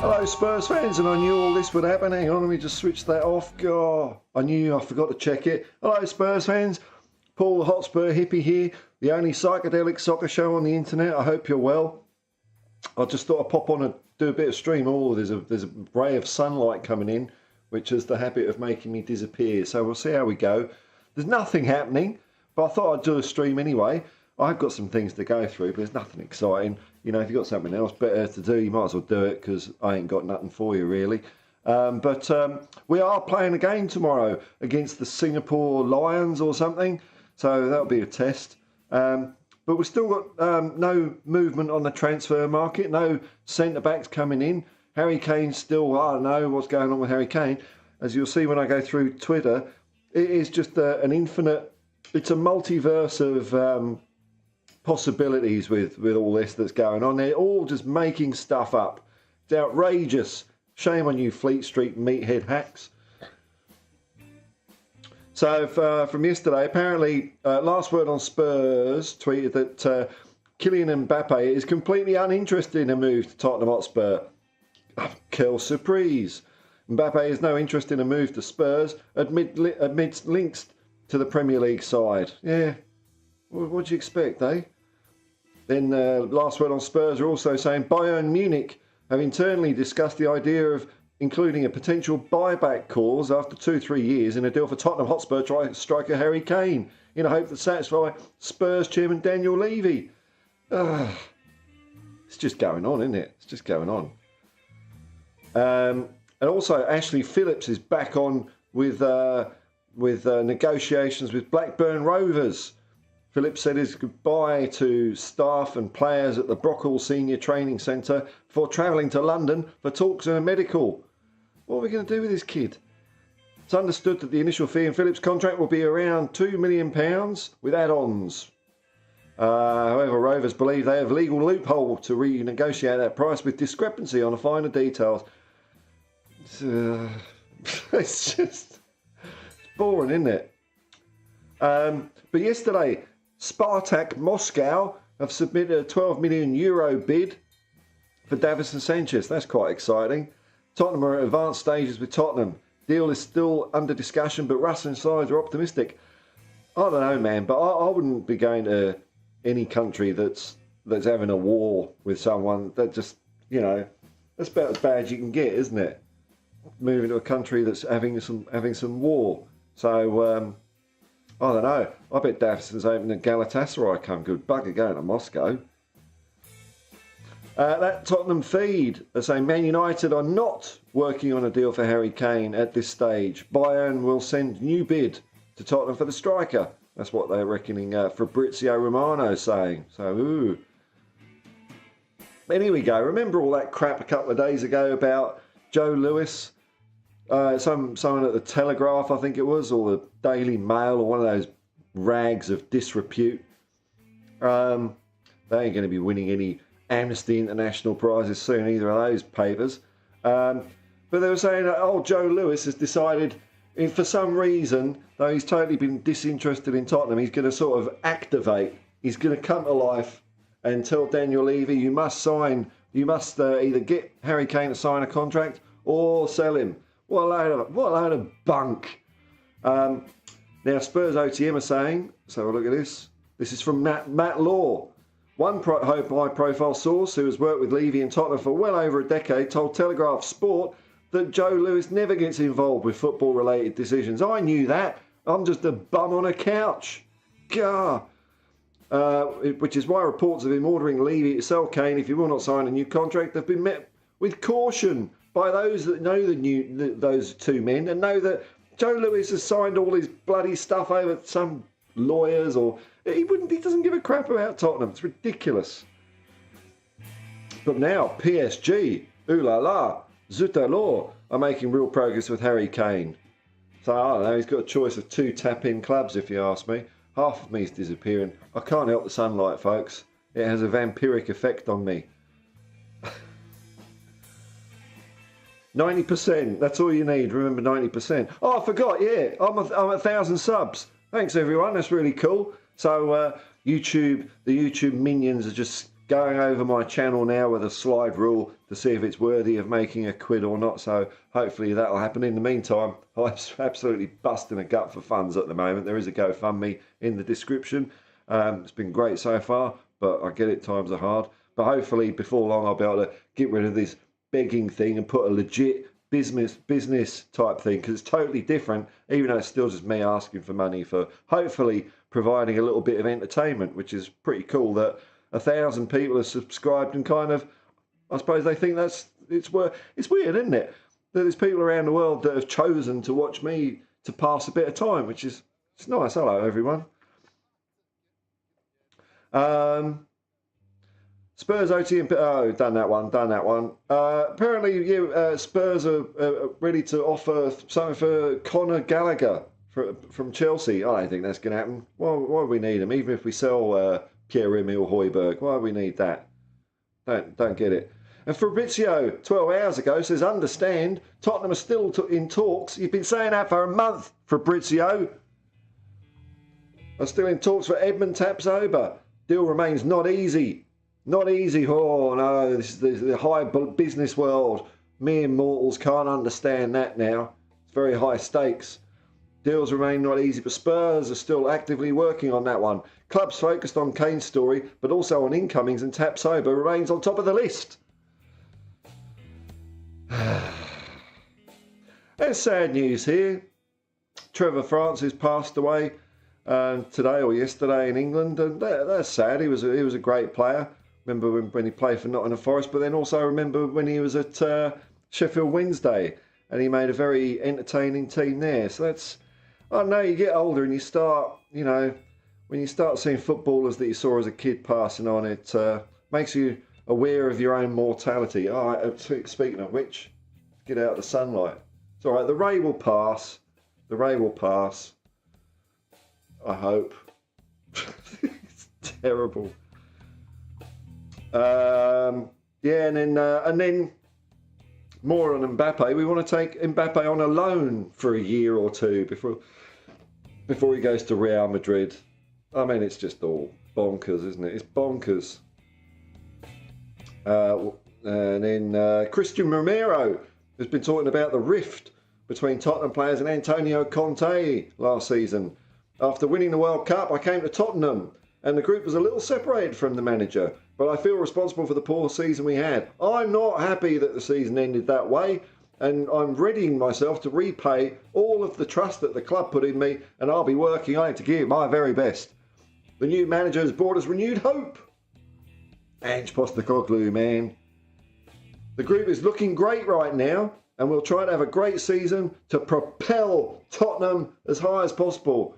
Hello Spurs fans, and I knew all this would happen. Hang on, let me just switch that off. God, I forgot to check it. Hello Spurs fans, Paul the Hotspur hippie here, the only psychedelic soccer show on the internet. I hope you're well. I just thought I'd pop on and do a bit of stream. Oh, there's a ray of sunlight coming in, which has the habit of making me disappear. So we'll see how we go. There's nothing happening, but I thought I'd do a stream anyway. I've got some things to go through, but there's nothing exciting. You know, if you've got something else better to do, you might as well do it, because I ain't got nothing for you, really. But we are playing a game tomorrow against the Singapore Lions or something, so that'll be a test. But we've still got no movement on the transfer market, no centre-backs coming in. Harry Kane's still, I don't know what's going on with Harry Kane. As you'll see when I go through Twitter, it is just an infinite, it's a multiverse of possibilities with all this that's going on. They're all just making stuff up. It's outrageous. Shame on you Fleet Street meathead hacks. So from yesterday, apparently Last Word on Spurs tweeted that Kylian Mbappe is completely uninterested in a move to Tottenham Hotspur. Quelle surprise. Mbappe has no interest in a move to Spurs amidst links to the Premier League side. Yeah, what do you expect, eh? Then Last Word on Spurs are also saying Bayern Munich have internally discussed the idea of including a potential buyback clause after 2-3 years in a deal for Tottenham Hotspur striker Harry Kane in a hope to satisfy Spurs chairman Daniel Levy. It's just going on, isn't it? It's just going on. And also Ashley Phillips is back on with negotiations with Blackburn Rovers. Phillips said his goodbye to staff and players at the Brockall Senior Training Centre before travelling to London for talks and a medical. What are we going to do with this kid? It's understood that the initial fee in Phillips' contract will be around £2 million with add-ons. However, Rovers believe they have legal loophole to renegotiate that price with discrepancy on the finer details. It's just boring, isn't it? But yesterday, Spartak Moscow have submitted a €12 million bid for Davinson Sanchez. That's quite exciting. Tottenham are at advanced stages with Tottenham. Deal is still under discussion, but Russ and sides are optimistic. I don't know, man, but I wouldn't be going to any country that's having a war with someone. That just, you know, that's about as bad as you can get, isn't it? Moving to a country that's having some war. So I don't know. I bet Davinson's hoping that Galatasaray come good. Bugger going to Moscow. That Tottenham feed are saying Man United are not working on a deal for Harry Kane at this stage. Bayern will send new bid to Tottenham for the striker. That's what they're reckoning. Fabrizio Romano saying. So, ooh. But here we go. Remember all that crap a couple of days ago about Joe Lewis? Someone at the Telegraph, I think it was, or the Daily Mail, or one of those rags of disrepute. They ain't going to be winning any Amnesty International prizes soon, either of those papers. But they were saying that, Joe Lewis has decided, for some reason, though he's totally been disinterested in Tottenham, he's going to sort of activate. He's going to come to life and tell Daniel Levy, you must either get Harry Kane to sign a contract or sell him. What a load of bunk. Now, Spurs OTM are saying, let's have a look at this. This is from Matt Law. One high-profile source who has worked with Levy and Tottenham for well over a decade told Telegraph Sport that Joe Lewis never gets involved with football-related decisions. I knew that. I'm just a bum on a couch. Gah. Which is why reports of him ordering Levy to sell Kane if he will not sign a new contract have been met with caution by those that know those two men and know that Joe Lewis has signed all his bloody stuff over to some lawyers, or he doesn't give a crap about Tottenham. It's ridiculous. But now PSG, ooh la la, zut alors, are making real progress with Harry Kane. So I don't know, he's got a choice of 2 tap-in clubs if you ask me. Half of me is disappearing. I can't help the sunlight, folks. It has a vampiric effect on me. 90%. That's all you need. Remember 90%. Oh, I forgot. Yeah, I'm 1,000 subs. Thanks, everyone. That's really cool. So the YouTube minions are just going over my channel now with a slide rule to see if it's worthy of making a quid or not. So hopefully that'll happen. In the meantime, I'm absolutely busting a gut for funds at the moment. There is a GoFundMe in the description. It's been great so far, but I get it, times are hard. But hopefully before long I'll be able to get rid of this begging thing and put a legit business type thing, because it's totally different, even though it's still just me asking for money for hopefully providing a little bit of entertainment, which is pretty cool that 1,000 people have subscribed, and kind of, I suppose they think it's weird, isn't it, that there's people around the world that have chosen to watch me to pass a bit of time, which is, it's nice. Hello everyone. Spurs OT, done that one. Apparently, Spurs are ready to offer something for Conor Gallagher from Chelsea. I don't think that's going to happen. Why do we need him? Even if we sell Pierre-Emile Højbjerg, why do we need that? Don't get it. And Fabrizio, 12 hours ago, says, understand, Tottenham are still in talks. You've been saying that for a month, Fabrizio. Are still in talks for Edmund Tapsoba. Deal remains not easy. Not easy. Oh no, this is the high business world. Mere mortals can't understand that now. It's very high stakes. Deals remain not easy, but Spurs are still actively working on that one. Clubs focused on Kane's story, but also on incomings, and Tapsoba remains on top of the list. There's sad news here. Trevor Francis passed away today or yesterday in England, and that's sad. He was a great player. Remember when he played for Nottingham Forest, but then also remember when he was at Sheffield Wednesday, and he made a very entertaining team there. So that's, I don't know, you get older and you start, when you start seeing footballers that you saw as a kid passing on, it makes you aware of your own mortality. All right, speaking of which, get out of the sunlight. It's all right, the ray will pass. The ray will pass. I hope. It's terrible. And then more on Mbappe. We want to take Mbappe on a loan for a year or two before he goes to Real Madrid. I mean, it's just all bonkers, isn't it? It's bonkers. And then Christian Romero has been talking about the rift between Tottenham players and Antonio Conte last season. After winning the World Cup, I came to Tottenham and the group was a little separated from the manager, but I feel responsible for the poor season we had. I'm not happy that the season ended that way, and I'm readying myself to repay all of the trust that the club put in me, and I'll be working on it to give my very best. The new manager has brought us renewed hope. Ange Postecoglou, man. The group is looking great right now, and we'll try to have a great season to propel Tottenham as high as possible.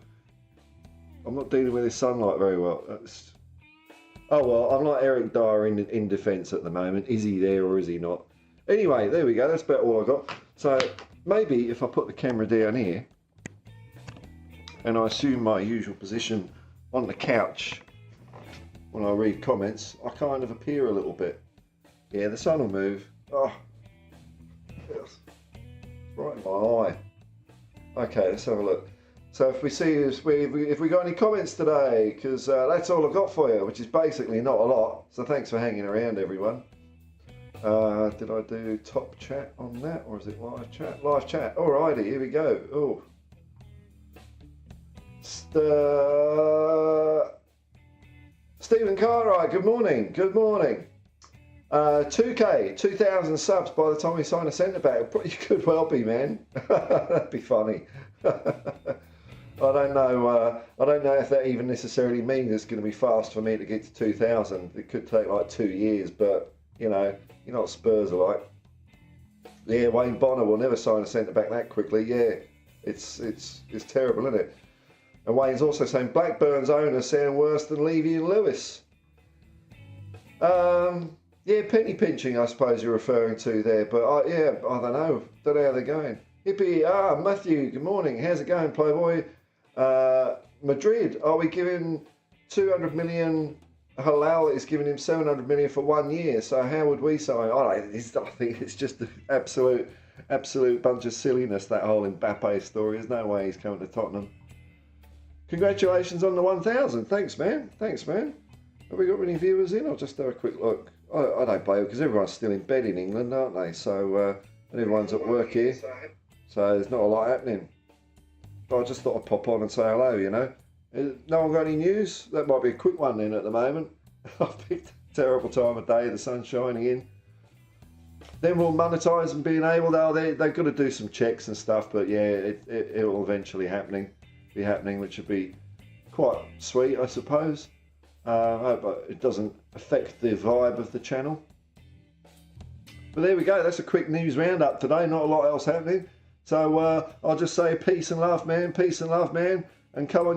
I'm not dealing with this sunlight very well. Oh well, I'm like Eric Dyer in defence at the moment. Is he there or is he not? Anyway, there we go. That's about all I got. So maybe if I put the camera down here and I assume my usual position on the couch when I read comments, I kind of appear a little bit. Yeah, the sun will move. Oh, yes. It's right in my eye. Okay, let's have a look. So if we got any comments today, because that's all I've got for you, which is basically not a lot. So thanks for hanging around, everyone. Did I do top chat on that, or is it live chat? Live chat. Alrighty, here we go. Oh. Stephen Cartwright, good morning. Good morning. 2K, 2,000 subs by the time we sign a centre back. You could well be, man. That'd be funny. I don't know if that even necessarily means it's going to be fast for me to get to 2,000. It could take like 2 years, but you know what Spurs are like. Yeah, Wayne Bonner will never sign a centre back that quickly. Yeah, it's terrible, isn't it? And Wayne's also saying Blackburn's owners sound worse than Levy and Lewis. Yeah, penny pinching, I suppose you're referring to there, but I don't know. Don't know how they're going. Hippie, Matthew, good morning. How's it going, Playboy? Madrid, are we giving 200 million? Halal is giving him 700 million for 1 year. So how would we sign? I think it's just an absolute bunch of silliness, that whole Mbappe story. There's no way he's coming to Tottenham. Congratulations on the 1,000. Thanks, man. Have we got any viewers in? I'll just have a quick look. I don't blame because everyone's still in bed in England, aren't they? So and everyone's at work here, so there's not a lot happening. But I just thought I'd pop on and say hello. You know, no one got any news? That might be a quick one then at the moment. I've picked a terrible time of day. The sun's shining in. Then we'll monetise and being able. They've got to do some checks and stuff. But yeah, it will eventually be happening, which would be quite sweet, I suppose. But it doesn't affect the vibe of the channel. But there we go. That's a quick news roundup today. Not a lot else happening. So I'll just say peace and love, man. Peace and love, man. And come on, you.